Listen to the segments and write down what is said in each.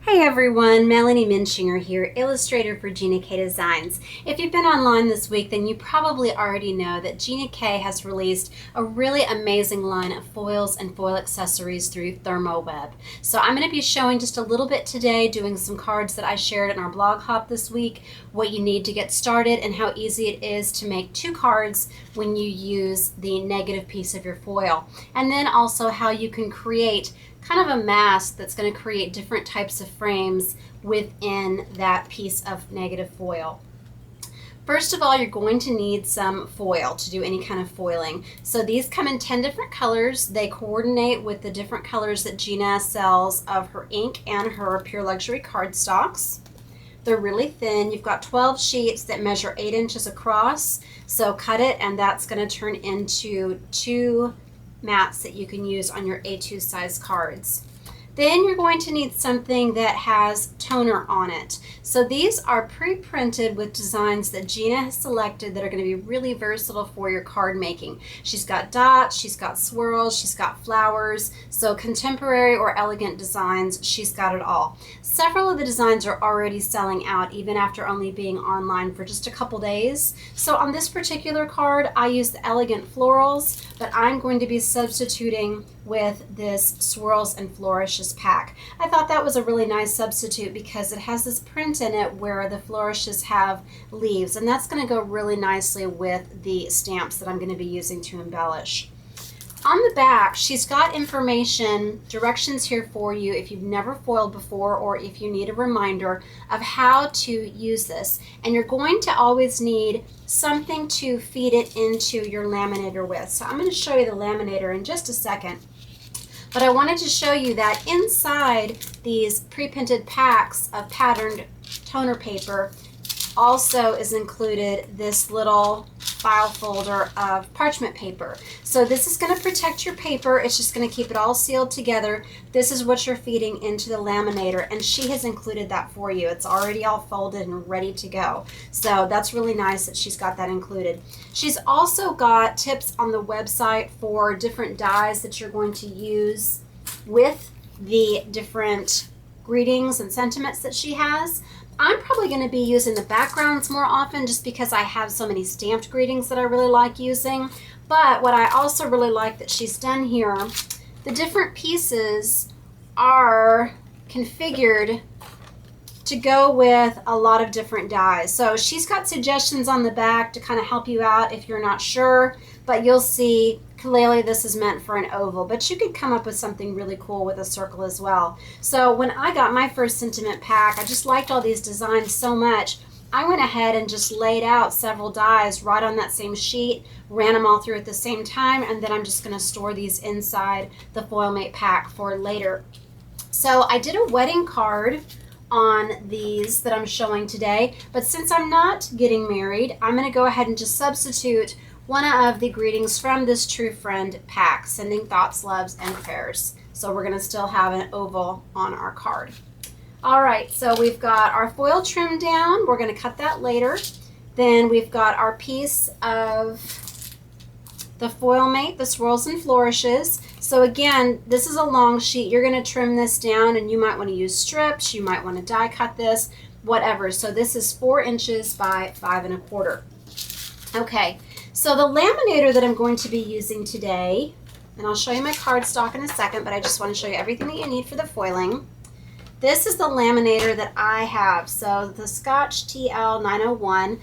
Hey everyone, Melanie Minshinger here, illustrator for Gina K Designs. If you've been online this week, then you probably already know that Gina K has released a really amazing line of foils and foil accessories through ThermoWeb. So I'm going to be showing just a little bit today, doing some cards that I shared in our blog hop this week, what you need to get started, and how easy it is to make two cards when you use the negative piece of your foil. And then also how you can create kind of a mask that's going to create different types of frames within that piece of negative foil. First of all, you're going to need some foil to do any kind of foiling. So these come in 10 different colors. They coordinate with the different colors that Gina sells of her ink and her Pure Luxury cardstocks. They're really thin. You've got 12 sheets that measure 8 inches across. So cut it, and that's going to turn into 2 mats that you can use on your A2 size cards. Then you're going to need something that has toner on it. So these are pre-printed with designs that Gina has selected that are going to be really versatile for your card making. She's got dots, she's got swirls, she's got flowers. So contemporary or elegant designs, she's got it all. Several of the designs are already selling out even after only being online for just a couple days. So on this particular card, I use the elegant florals, but I'm going to be substituting with this Swirls and Flourishes pack. I thought that was a really nice substitute because it has this print in it where the flourishes have leaves, and that's going to go really nicely with the stamps that I'm going to be using to embellish. On the back, she's got information, directions here for you if you've never foiled before or if you need a reminder of how to use this. And you're going to always need something to feed it into your laminator with. So I'm going to show you the laminator in just a second. But I wanted to show you that inside these pre-printed packs of patterned toner paper also is included this little file folder of parchment paper. So this is going to protect your paper. It's just going to keep it all sealed together. This is what you're feeding into the laminator, and she has included that for you. It's already all folded and ready to go. So that's really nice that she's got that included. She's also got tips on the website for different dies that you're going to use with the different greetings and sentiments that she has. I'm probably going to be using the backgrounds more often just because I have so many stamped greetings that I really like using. But what I also really like that she's done here, the different pieces are configured to go with a lot of different dies. So she's got suggestions on the back to kind of help you out if you're not sure, but you'll see clearly this is meant for an oval, but you could come up with something really cool with a circle as well. So when I got my first sentiment pack, I just liked all these designs so much. I went ahead and just laid out several dies right on that same sheet, ran them all through at the same time, and then I'm just going to store these inside the Foil Mate pack for later. So I did a wedding card on these that I'm showing today, but since I'm not getting married, I'm going to go ahead and just substitute one of the greetings from this True Friend pack, sending thoughts, loves, and prayers. So we're going to still have an oval on our card. All right, so we've got our foil trimmed down. We're going to cut that later. Then we've got our piece of the Foil Mate, the Swirls and Flourishes. So again, this is a long sheet. You're going to trim this down, and you might want to use strips. You might want to die cut this, whatever. So this is 4 inches by 5 1/4. Okay, so the laminator that I'm going to be using today, and I'll show you my cardstock in a second, but I just want to show you everything that you need for the foiling. This is the laminator that I have. So the Scotch TL 901,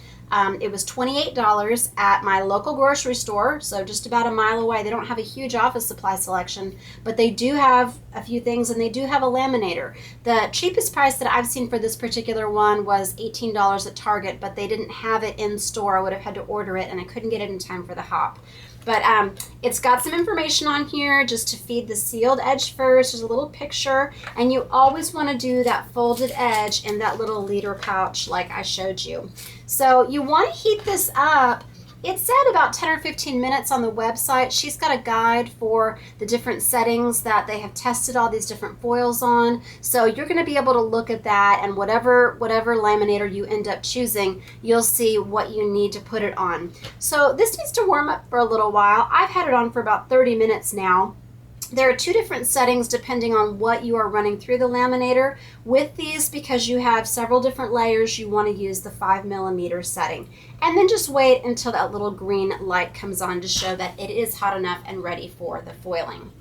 it was $28 at my local grocery store, so just about a mile away. They don't have a huge office supply selection, but they do have a few things, and they do have a laminator. The cheapest price that I've seen for this particular one was $18 at Target, but they didn't have it in store. I would have had to order it, and I couldn't get it in time for the hop. But it's got some information on here just to feed the sealed edge first. There's a little picture, and you always want to do that folded edge in that little leader pouch like I showed you. So you want to heat this up. It said about 10 or 15 minutes on the website. She's got a guide for the different settings that they have tested all these different foils on. So you're going to be able to look at that, and whatever laminator you end up choosing, you'll see what you need to put it on. So this needs to warm up for a little while. I've had it on for about 30 minutes now. There are two different settings depending on what you are running through the laminator. With these, because you have several different layers, you want to use the 5mm setting. And then just wait until that little green light comes on to show that it is hot enough and ready for the foiling.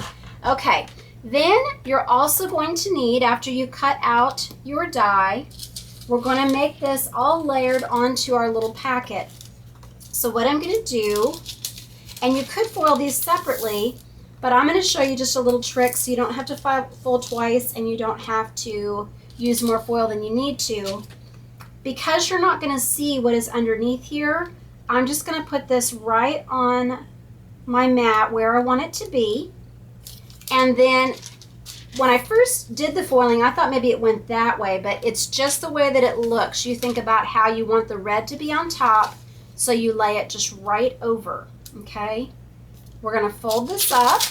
Okay, then you're also going to need, after you cut out your die, we're going to make this all layered onto our little packet. So what I'm going to do, and you could foil these separately, but I'm going to show you just a little trick so you don't have to fold twice and you don't have to use more foil than you need to. Because you're not going to see what is underneath here, I'm just going to put this right on my mat where I want it to be. And then when I first did the foiling, I thought maybe it went that way, but it's just the way that it looks. You think about how you want the red to be on top, so you lay it just right over, okay? We're going to fold this up,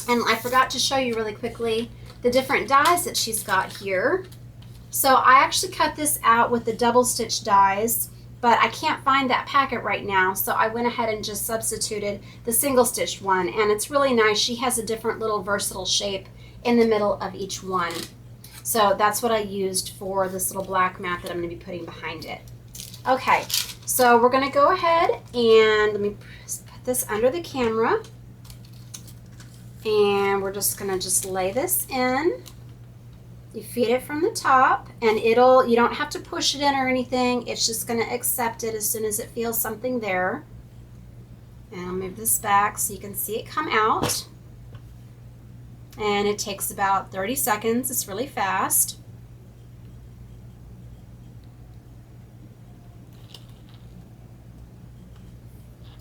and I forgot to show you really quickly the different dies that she's got here. So I actually cut this out with the double stitch dies, but I can't find that packet right now, so I went ahead and just substituted the single stitched one, and it's really nice. She has a different little versatile shape in the middle of each one. So that's what I used for this little black mat that I'm going to be putting behind it. Okay, so we're going to go ahead and let me put this under the camera, and we're just going to lay this in. You feed it from the top, and you don't have to push it in or anything. It's just going to accept it as soon as it feels something there. And I'll move this back so you can see it come out. And it takes about 30 seconds. It's really fast.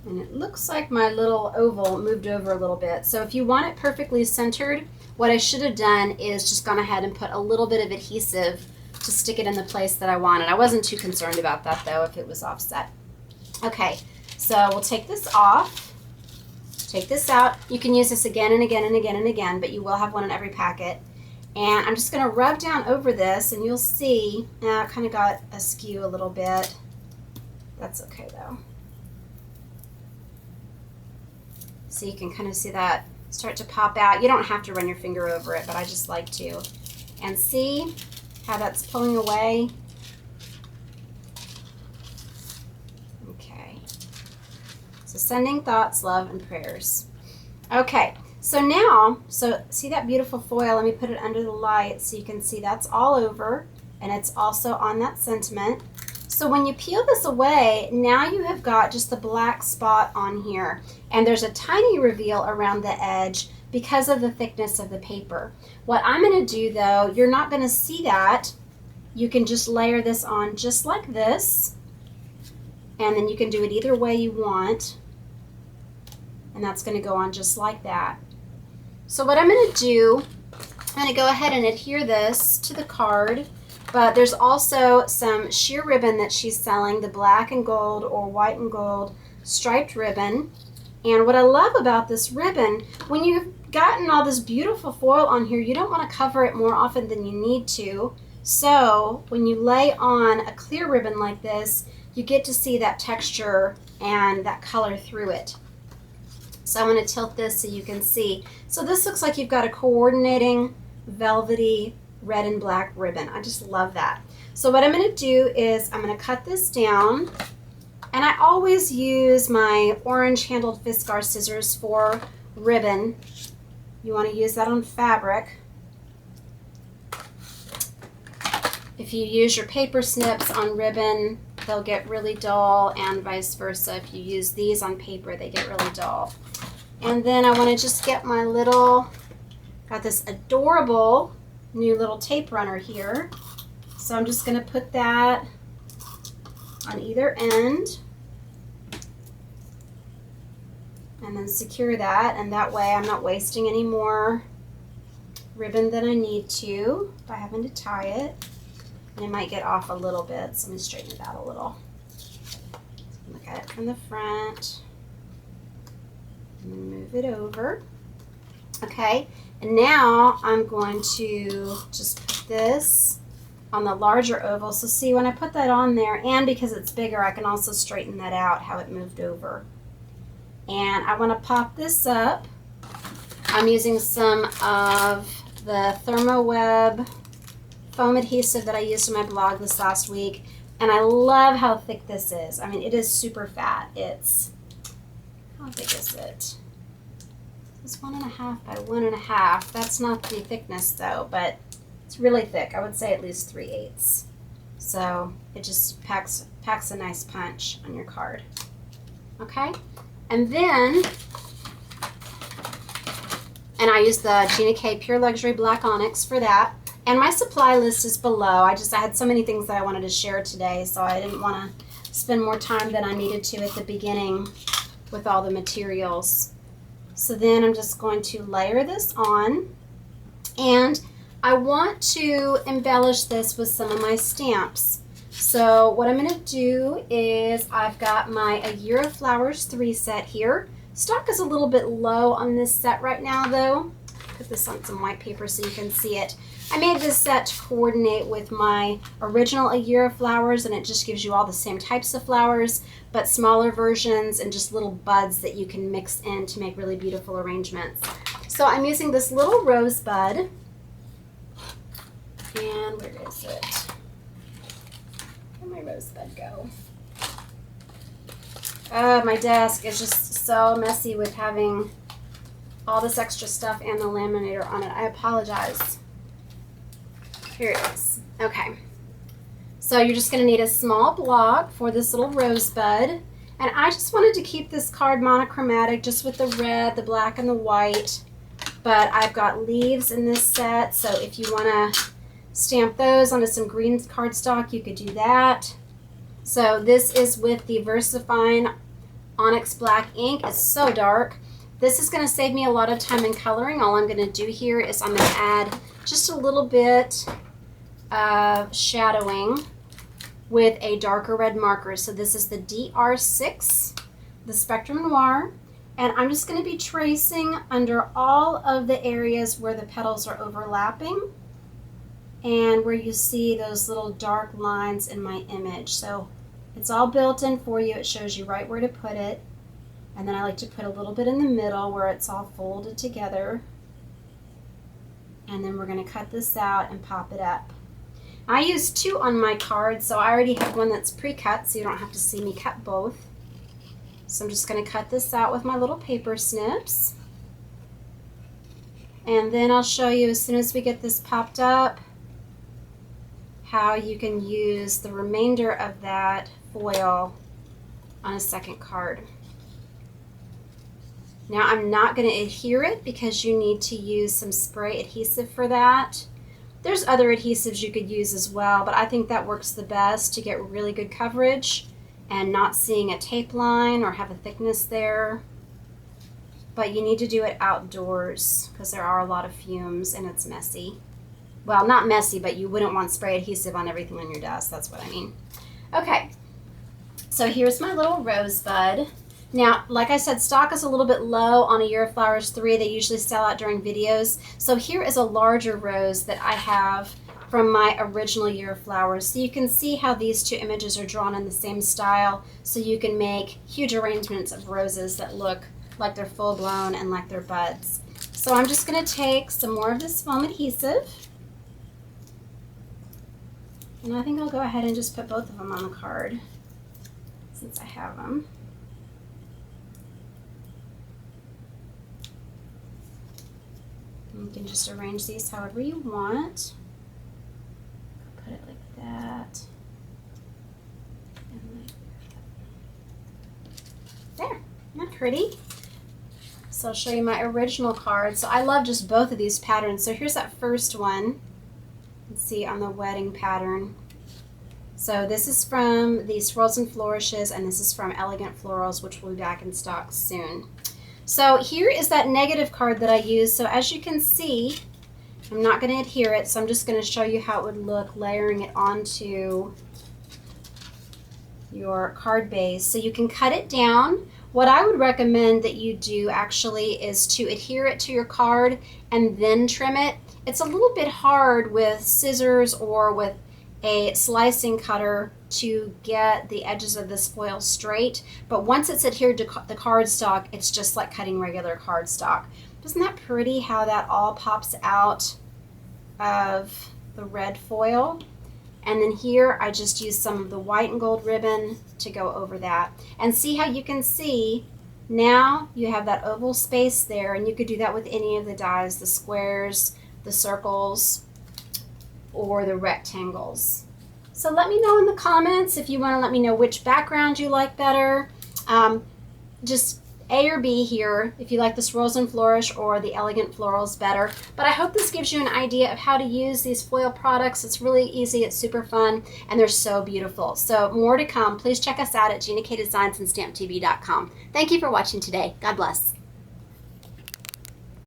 And it looks like my little oval moved over a little bit. So if you want it perfectly centered, what I should have done is just gone ahead and put a little bit of adhesive to stick it in the place that I wanted. I wasn't too concerned about that though, if it was offset. Okay, so we'll take this off, take this out. You can use this again and again and again and again, but you will have one in every packet. And I'm just going to rub down over this, and you'll see, it kind of got askew a little bit. That's okay though. So you can kind of see that start to pop out. You don't have to run your finger over it, but I just like to. And see how that's pulling away? Okay. So sending thoughts, love, and prayers. Okay, so now, see that beautiful foil? Let me put it under the light so you can see that's all over, and it's also on that sentiment. So when you peel this away, now you have got just the black spot on here, and there's a tiny reveal around the edge because of the thickness of the paper. What I'm going to do though, you're not going to see that. You can just layer this on just like this, and then you can do it either way you want, and that's going to go on just like that. So what I'm going to do, I'm going to go ahead and adhere this to the card. But there's also some sheer ribbon that she's selling, the black and gold or white and gold striped ribbon. And what I love about this ribbon, when you've gotten all this beautiful foil on here, you don't want to cover it more often than you need to. So when you lay on a clear ribbon like this, you get to see that texture and that color through it. So I'm going to tilt this so you can see. So this looks like you've got a coordinating velvety red and black ribbon. I just love that. So what I'm going to do is I'm going to cut this down, and I always use my orange handled Fiskars scissors for ribbon. You want to use that on fabric. If you use your paper snips on ribbon, they'll get really dull, and vice versa. If you use these on paper, they get really dull. And then I want to just get my little, got this adorable new little tape runner here. So I'm just going to put that on either end and then secure that, and that way I'm not wasting any more ribbon than I need to by having to tie it. And it might get off a little bit, so let me straighten it out a little. Look at it from the front and move it over. Okay, and now I'm going to just put this on the larger oval. So see, when I put that on there, and because it's bigger, I can also straighten that out, how it moved over. And I want to pop this up I'm using some of the ThermoWeb foam adhesive that I used in my blog this last week, and I love how thick this is. I mean, it is super fat. It's, how thick is it? It's 1.5 by 1.5. That's not the thickness though, but it's really thick. I would say at least 3/8. So it just packs a nice punch on your card. Okay, and then, and I use the Gina K Pure Luxury Black Onyx for that. And my supply list is below. I had so many things that I wanted to share today, so I didn't want to spend more time than I needed to at the beginning with all the materials. So then I'm just going to layer this on, and I want to embellish this with some of my stamps. So what I'm going to do is, I've got my A Year of Flowers 3 set here. Stock is a little bit low on this set right now though. Put this on some white paper so you can see it. I made this set to coordinate with my original A Year of Flowers, and it just gives you all the same types of flowers, but smaller versions and just little buds that you can mix in to make really beautiful arrangements. So I'm using this little rosebud, and where is it? Where'd my rosebud go? My desk is just so messy with having all this extra stuff and the laminator on it. I apologize. Here it is. Okay. So you're just going to need a small block for this little rosebud. And I just wanted to keep this card monochromatic, just with the red, the black, and the white. But I've got leaves in this set, so if you want to stamp those onto some green cardstock, you could do that. So this is with the Versafine Onyx Black ink. It's so dark. This is going to save me a lot of time in coloring. All I'm going to do here is I'm going to add just a little bit of shadowing with a darker red marker. So this is the DR6, the Spectrum Noir, and I'm just going to be tracing under all of the areas where the petals are overlapping and where you see those little dark lines in my image. So it's all built in for you. It shows you right where to put it. And then I like to put a little bit in the middle where it's all folded together. And then we're going to cut this out and pop it up. I use 2 on my card, so I already have one that's pre-cut, so you don't have to see me cut both. So I'm just going to cut this out with my little paper snips. And then I'll show you, as soon as we get this popped up, how you can use the remainder of that foil on a second card. Now I'm not going to adhere it because you need to use some spray adhesive for that. There's other adhesives you could use as well, but I think that works the best to get really good coverage and not seeing a tape line or have a thickness there. But you need to do it outdoors because there are a lot of fumes and it's messy. Well, not messy, but you wouldn't want spray adhesive on everything on your desk. That's what I mean. Okay, so here's my little rosebud. Now, like I said, stock is a little bit low on A Year of Flowers 3. They usually sell out during videos. So here is a larger rose that I have from my original Year of Flowers. So you can see how these 2 images are drawn in the same style. So you can make huge arrangements of roses that look like they're full blown and like they're buds. So I'm just going to take some more of this foam adhesive. And I think I'll go ahead and just put both of them on the card since I have them. You can just arrange these however you want. Put it like that. And like that. There, isn't that pretty? So I'll show you my original card. So I love just both of these patterns. So here's that first one. You can see on the wedding pattern. So this is from the Swirls and Flourishes, and this is from Elegant Florals, which will be back in stock soon. So here is that negative card that I use. So as you can see, I'm not going to adhere it, so I'm just going to show you how it would look layering it onto your card base. So you can cut it down. What I would recommend that you do actually is to adhere it to your card and then trim it. It's a little bit hard with scissors or with a slicing cutter to get the edges of this foil straight, but once it's adhered to the cardstock, it's just like cutting regular cardstock. Isn't that pretty how that all pops out of the red foil? And then here I just used some of the white and gold ribbon to go over that. And see how you can see now you have that oval space there, and you could do that with any of the dies, the squares, the circles, or the rectangles. So let me know in the comments if you want to let me know which background you like better. Just A or B here if you like the Swirls and Flourish or the Elegant Florals better. But I hope this gives you an idea of how to use these foil products. It's really easy, it's super fun, and they're so beautiful. So more to come. Please check us out at Gina K Designs and StampTV.com. Thank you for watching today. God bless.